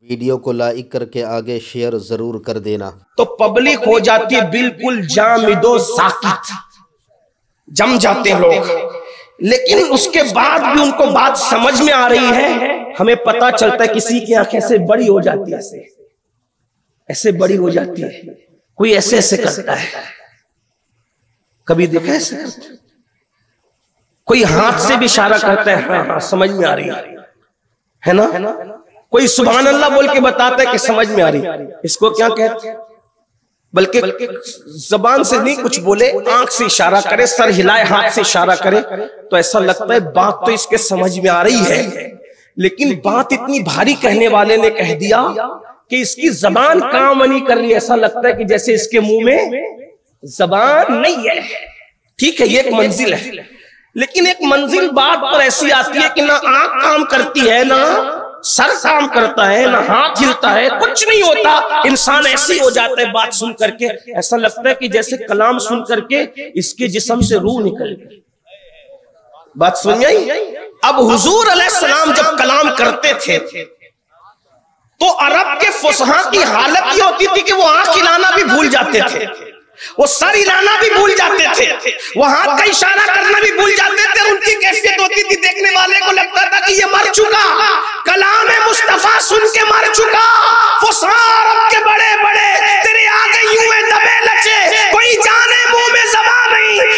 Video को like करके आगे शेयर जरूर कर देना। तो पब्लिक हो जाती है बिल्कुल जामिदो साकित, जम जाते हैं लोग। लेकिन उसके बाद भी उनको बात समझ में आ रही है। हमें पता चलता है किसी की आंखें ऐसे बड़ी हो जाती है, ऐसे बड़ी हो जाती है, कोई ऐसे ऐसे करता है। कभी देखा ऐसे? कोई हाथ से भी इशारा करता है, हाँ हाँ समझ में आ रही है ना। कोई सुभान अल्लाह बोल के बताता है कि समझ में आ रही। इसको क्या कहते हैं? बल्कि जबान से नहीं कुछ बोले, आंख से इशारा करे, सर हिलाए, हाथ से इशारा करे, तो ऐसा लगता है बात तो इसके समझ में आ रही है। लेकिन बात इतनी भारी कहने वाले ने कह दिया कि इसकी जबान काम नहीं कर रही। ऐसा लगता है कि जैसे इसके मुंह में जबान नहीं है। ठीक है, ये एक मंजिल है। लेकिन एक मंजिल बात पर ऐसी आती है कि ना आंख काम करती है, ना सर काम करता है, ना हाथ हिलता है, कुछ नहीं होता। इंसान ऐसे ही हो जाता है बात सुन करके। ऐसा लगता है कि जैसे कलाम सुन करके इसके जिस्म से रूह निकल गई। बात सुन गई? अब हुजूर अलैहिस्सलाम जब कलाम करते थे तो अरब के फुसहा की हालत ये होती थी कि वो आंख हिलाना भी भूल जाते थे, वो सर हिलाना भी भूल जाते थे, वो हाथ का इशारा करना भी भूल जाते थे। उनकी कैफियत होती थी, देखने वाले को लगता था कि ये मर चुका, कलाम मुस्तफा सुन के मर चुका। फुसहा अरब के बड़े बड़े तेरे आगे यूं है दबे लचे, कोई जाने मुंह में ज़बान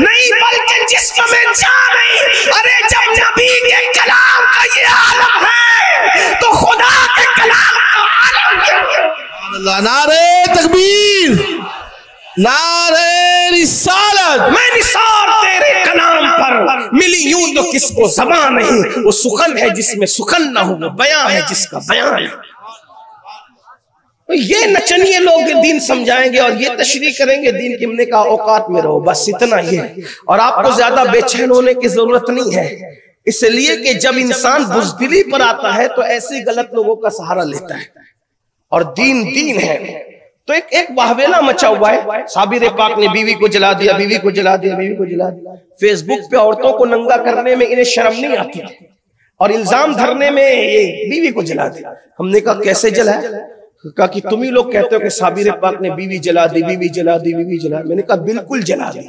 नहीं बल्कि जिस्म में जान नहीं। अरे जब नबी के कलाम का ये आलम है तो खुदा के कलाम का आलम क्या है? नारे तकबीर, नारे रिसालत। मैं निसार तेरे कलाम पर मिली यूं तो किसको ज़बान नहीं। वो सुखन है जिसमें सुखन ना हो, वो बयान है जिसका बयान है। तो ये नचनिए लोग दीन समझाएंगे और ये तशरीह करेंगे दीन की। हमने कहा औकात में रहो, बस इतना ही है। और आपको ज्यादा बेचैन होने की जरूरत नहीं है, इसलिए कि जब इंसान बुज़दिली पर आता है तो ऐसे गलत लोगों का सहारा लेता है। और दीन दीन है तो एक वाहवेला मचा हुआ है। साबिर पाक ने बीवी को जला दिया, बीवी को जला दिया, बीवी को जला दिया। फेसबुक पे औरतों को नंगा करने में इन्हें शर्म नहीं आती और इल्जाम धरने में ये बीवी को जला दिया। हमने कहा कैसे जला? कहा कि तुम ही लोग कहते हो कि साबिर पाक ने बीवी जला दी, बीवी जला दी, बीवी जला। मैंने कहा बिल्कुल जला दी,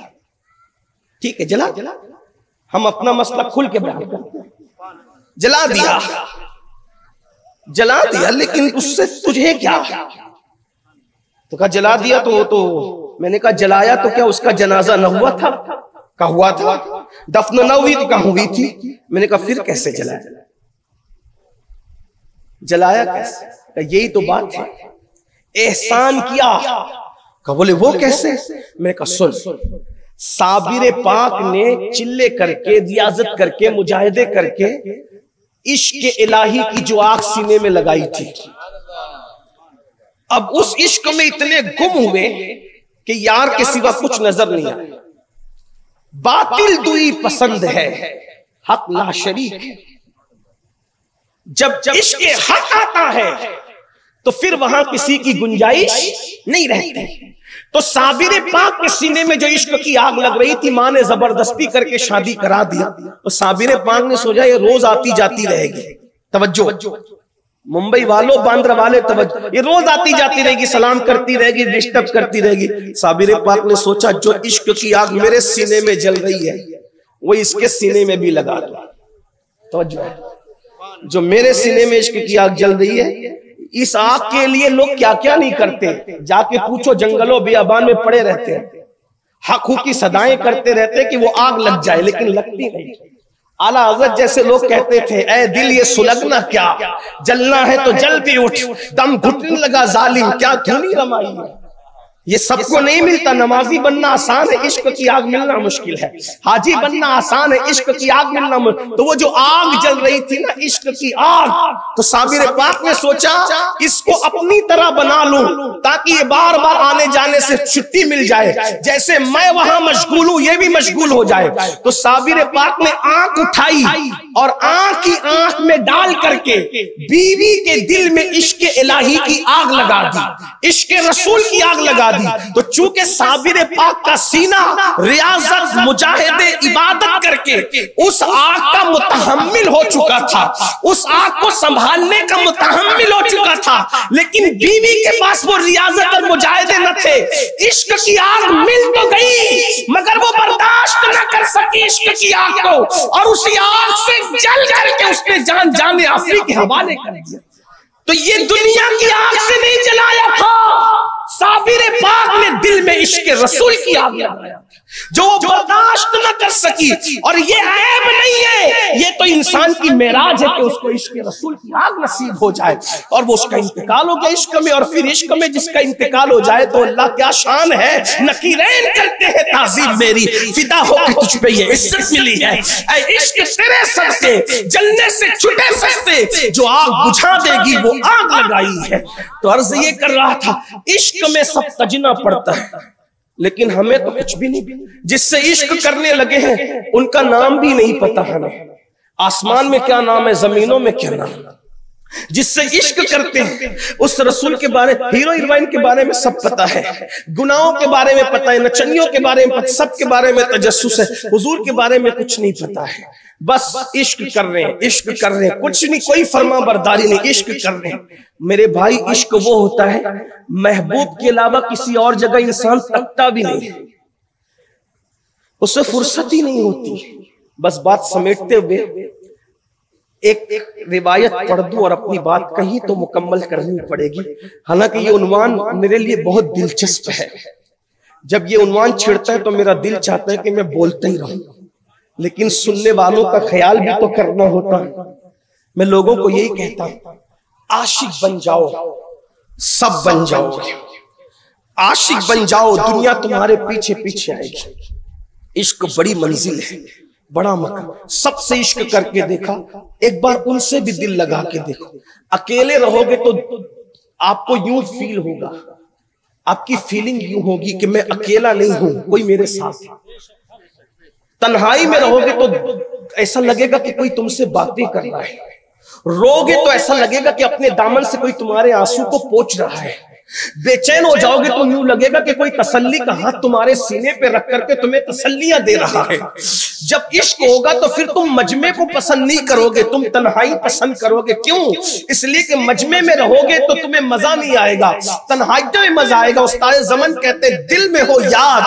ठीक है जला। हम अपना मसला खुल के बयान करते हैं। जला दिया, जला दिया, लेकिन उससे तुझे क्या? तो कहा जला दिया तो मैंने कहा जलाया तो क्या उसका जनाजा न हुआ था? का हुआ था। दफन न हुई थी? का हुई थी। मैंने कहा फिर कैसे जलाया? जलाया कैसे? यही तो बात है, एहसान किया। का बोले वो कैसे? मैंने कहा सुन, साबिर पाक ने चिल्ले करके, रियाजत करके, मुजाहिदे करके इश्क इलाही की जो आग सीने में लगाई थी, अब उस इश्क में इतने गुम हुए कि यार के सिवा कुछ नजर नहीं आया। बातिल दुई पसंद है, हक ला शरीक है। जब इश्क हक आता है तो फिर वहां किसी की गुंजाइश नहीं रहती। तो साबिर पाक के सीने में जो इश्क की आग लग रही थी, मां ने जबरदस्ती करके शादी करा दिया। तो साबिर पाक ने सोचा ये रोज आती जाती रहेगी। तवज्जो मुंबई वालों, बांद्रा वाले तवज्जो, ये रोज आती जाती रहेगी, सलाम करती रहेगी, डिस्टर्ब करती रहेगी। साबिर पाक ने सोचा जो इश्क की आग मेरे सीने में जल रही है वो इसके सीने में भी लगा दो। तवज्जो, जो मेरे सीने में इश्क की आग जल रही है, इस आग के लिए लोग क्या क्या नहीं करते। जाके पूछो, जंगलों बियाबान में पड़े रहते हैं, हक हुक की सदाएं करते रहते हैं कि वो आग लग जाए, लेकिन लगती नहीं। आला हज़रत जैसे लोग कहते थे, ऐ दिल ये सुलगना क्या, जलना है तो जल भी उठ, दम घुटने लगा जालिम, क्या धुनी रमाई है। ये सबको नहीं मिलता। नमाजी बनना आसान है, इश्क की आग मिलना मुश्किल है। हाजी बनना आसान है, इश्क की आग मिलना मुश्किल। तो वो जो आग जल रही थी ना, इश्क की आग, तो साबिर पाक ने सोचा इसको अपनी तरह बना लूं ताकि ये बार बार आने जाने से छुट्टी मिल जाए। जैसे मैं वहां मशगूल हूं ये भी मशगूल हो जाए। तो साबिर पाक ने आंख उठाई और आंख की आंख में डाल करके बीवी के दिल में इश्क इलाही की आग लगा दी, इश्क रसूल की आग लगा दी। तो चूंकि साबिर पाक का सीना रियाजत मुजाहिदे इबादत करके उस आग का मुतहम्मिल हो चुका था, उस आग को संभालने का मुतहम्मिल हो चुका था, लेकिन बीवी के पास वो रियाजत और मुजाहिदे न थे। इश्क की आग मिल तो गई मगर वो बर्दाश्त न कर सकी इश्क की आग को, और उसी आग से जल करके उसने जान जाने आफरी के हवाले कर दिया। तो ये दुनिया की आग से नहीं जलाया था, साबिर पाक ने दिल में इश्क रसूल की आग लगाया जो वो बर्दाश्त न कर सकी। और ये ऐब नहीं है, ये तो इंसान की मेराज है कि उसको इश्क रसूल की आग नसीब हो जाए और वो उसका इंतकाल हो गया इश्क में। और फिर इश्क में जिसका इंतकाल हो जाए तो अल्लाह क्या शान है, नकीरैन करते हैं ताज़ीम मेरी, फिदा होकर तुझ पे ये इज्जत मिली है। ऐ इश्क तेरे सदके जलने से छुटे सस्ते, जो आग बुझा देगी वो आग लगाई है। तो अर्ज ये कर रहा था, इश्क में सब तजना पड़ता है लेकिन हमें तो कुछ भी नहीं। जिससे इश्क करने लगे हैं उनका नाम भी नहीं पता हमें, आसमान में क्या नाम है, जमीनों में क्या नाम। जिससे इश्क करते हैं उस रसूल के बारे, हीरो हीरोइन के बारे में सब पता है, गुनाहों के बारे में पता है, नचनियों के बारे में पता, सब के बारे में तजस्सुस है, हुजूर के बारे में कुछ नहीं पता है। बस इश्क कर रहे हैं, इश्क कर रहे हैं, कुछ नहीं, कोई फर्मा बरदारी नहीं, इश्क कर रहे हैं। मेरे भाई इश्क वो होता है महबूब के अलावा किसी और जगह इंसान तकता भी नहीं, उससे फुर्सत ही नहीं होती। बस बात समेटते हुए एक रिवायत पढ़ दूं और अपनी बात कहीं तो मुकम्मल करनी पड़ेगी। हालांकि ये उन्वान मेरे लिए बहुत दिलचस्प है, जब ये उन्वान छिड़ता है तो मेरा दिल चाहता है कि मैं बोलता ही रहूं, लेकिन सुनने वालों का ख्याल भी तो करना होता है। मैं लोगों को यही कहता हूं, आशिक बन जाओ, सब बन जाओगे, आशिक बन जाओ, दुनिया तुम्हारे पीछे पीछे आएगी। इश्क बड़ी मंजिल है, बड़ा मकाम, सबसे इश्क करके देखा, एक बार उनसे भी दिल लगा के देखो। अकेले रहोगे तो आपको यूं फील होगा, आपकी फीलिंग यूं होगी कि मैं अकेला नहीं हूं, कोई मेरे साथ है। तन्हाई में रहोगे तो ऐसा लगेगा कि कोई तुमसे बातें कर रहा है, रोगे तो ऐसा लगेगा कि अपने दामन से कोई तुम्हारे आंसू को पोंछ रहा है। बेचैन हो जाओगे तो यूं लगेगा कि कोई तसल्ली का हाथ तुम्हारे सीने पे रख करके तुम्हें तसल्लियां दे रहा है। जब इश्क होगा तो फिर तुम मजमे को पसंद नहीं करोगे, तुम तन्हाई पसंद करोगे। क्यों? इसलिए कि मजमे में रहोगे तो तुम्हें मजा नहीं आएगा, तन्हाई में मजा आएगा। उस्ताद ज़मन कहते दिल में हो याद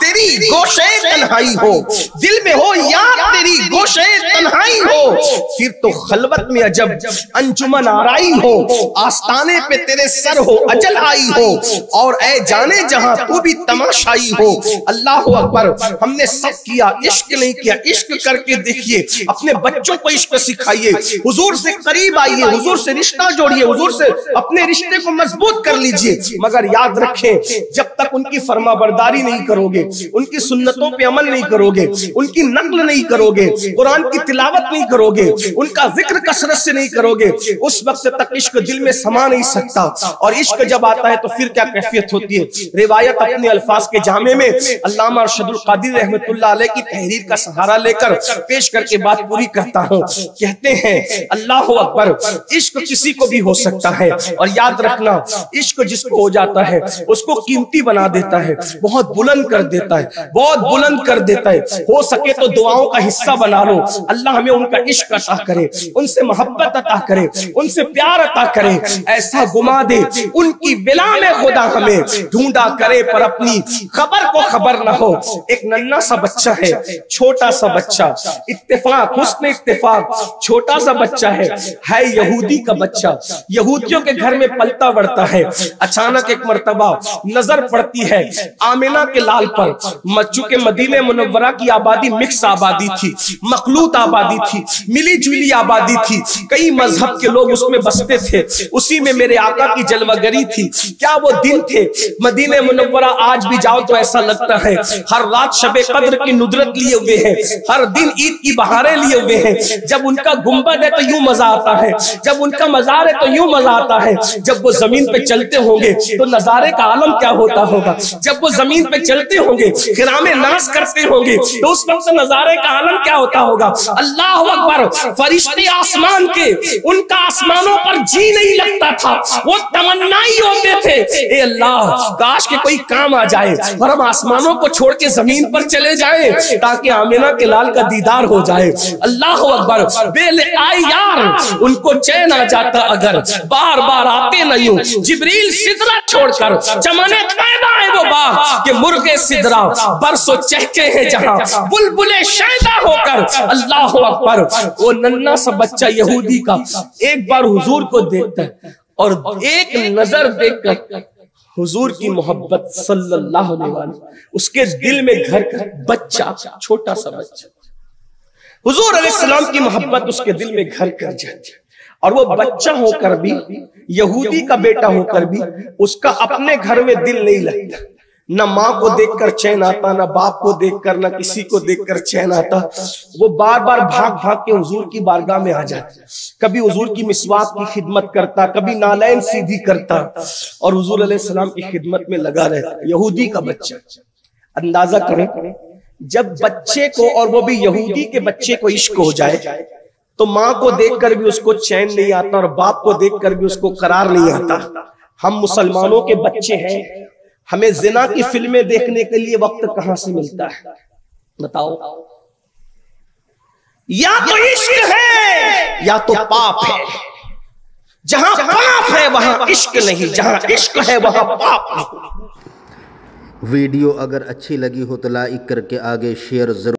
तेरी गोशे तन्हाई हो, दिल में हो याद तेरी गोशे तन्हाई हो, फिर तो खलवत में अजब अंजुमन आराई हो, आस्ताने पे तेरे सर हो अजल आई हो, और ऐ जाने जहां तू भी तमाशाई हो। अल्लाह अकबर। हमने सब किया, इश्क नहीं किया। इश्क करके देखिए, अपने बच्चों को इश्क सिखाइए, हुजूर से करीब आइए, हुजूर से रिश्ता जोड़िए, हुजूर से अपने रिश्ते को मजबूत कर लीजिए। मगर याद रखें, जब तक उनकी फरमाबरदारी नहीं करोगे, उनकी सुन्नतों पे अमल नहीं करोगे, उनकी नक्ल नहीं करोगे, कुरान की तिलावत नहीं करोगे, उनका जिक्र कसरत से नहीं करोगे, उस वक्त तक इश्क दिल में समा नहीं सकता। और इश्क जब आता है तो फिर क्या कैफियत होती है। रिवायत अपने अल्फाज के जामे में अल्लामा अरशदुल कादिर रहमतुल्लाह अलैह की तहरीर का सहारा लेकर पेश करके बात पूरी करता हूं। कहते हैं अल्लाह अकबर, इश्क किसी को भी हो सकता है, और याद रखना इश्क जिसको हो जाता है उसको कीमती बना देता है, बहुत बुलंद कर देता है, बहुत बुलंद कर देता है। हो सके तो दुआओं का हिस्सा बना लो, अल्लाह हमें उनका इश्क अता करे, उनसे मोहब्बत अता करे, उनसे प्यार अता करे, ऐसा घुमा दे उनकी विला में खुदा हमें ढूंढा करे पर अपनी खबर को खबर ना हो। एक नन्ना सा बच्चा है, छोटा सा बच्चा, इत्तेफाक हुस्न इत्तेफाक, छोटा सा बच्चा है यहूदी का बच्चा, यहूदियों के घर में पलता बढ़ता है। अचानक एक मर्तबा नजर पड़ती है आमिना के लाल पर। चूंकि मदीने मुनव्वरा की आबादी मिक्स आबादी थी, मखलूत आबादी थी, मिली जुली आबादी थी, कई मजहब के लोग उसमें बसते थे, उसी में मेरे आका की जलवागरी थी। क्या वो दिन थे। मदीने मुनव्वरा आज भी जाओ तो ऐसा लगता है हर रात शबे कद्र की नुदरत लिए हुए हुए हैं, हर दिन ईद की बहारें लिए हुए हैं। जब उनका गुंबद है तो यूं मजा आता है, जब उनका मजार है तो यूं मजा आता है। जब वो जमीन पे चलते होंगे तो नजारे का आलम क्या होता होगा। जब वो जमीन पे चलते होंगे, खिरामे नाश करते होंगे, तो उस वक्त नजारे का आलम क्या होता होगा। अल्लाह अकबर। फरिश्ते आसमान के, उनका आसमानों पर जी नहीं लगता था, वो तमन्ना ही होते थे, ए अल्लाह काश के कोई काम आ जाए और हम आसमानों को छोड़ के जमीन पर चले जाएं, ताकि आमिना के लाल का दीदार हो जाए। अल्लाह अकबर। बेलिकाई यार उनको चैन आ जाता अगर बार बार आते नहीं हो। जिब्रील सिदरा छोड़कर चमने पैदा है वो बाग के मुर्गे सिदरा बरसों चहके हैं जहां बुलबुले शैदा होकर। अल्लाह अकबर। वो नन्ना सा बच्चा यहूदी का एक बार हुजूर को देखता है और एक नजर देखकर हुजूर की मोहब्बत सल्लल्लाहु अलैहि वसल्लम उसके दिल में घर कर, बच्चा, छोटा सा बच्चा, हुजूर अलैहिस्सलाम की मोहब्बत उसके दिल में घर कर जाती है। और वो बच्चा होकर भी, यहूदी का बेटा होकर भी, उसका अपने घर में दिल नहीं लगता। न माँ को देखकर चैन आता, न बाप को देखकर, न किसी को देखकर चैन आता। वो बार बार भाग भाग के हुजूर की बारगाह में आ जाता। कभी हुजूर की मिसवाक की खिदमत करता, कभी नालैन सीधी करता और हुजूर अलैहिस्सलाम की खिदमत में लगा रहता। यहूदी का बच्चा। अंदाजा करें, जब बच्चे को, और वो भी यहूदी के बच्चे को इश्क हो जाए तो माँ को देखकर भी उसको चैन नहीं आता और बाप को देखकर भी उसको करार नहीं आता। हम मुसलमानों के बच्चे हैं, हमें जिना की फिल्में देखने के लिए वक्त कहां से मिलता है बताओ। या तो इश्क है या तो पाप है। जहां पाप है वहां इश्क नहीं, जहां इश्क है वहां पाप नहीं। वीडियो अगर अच्छी लगी हो तो लाइक करके आगे शेयर जरूर।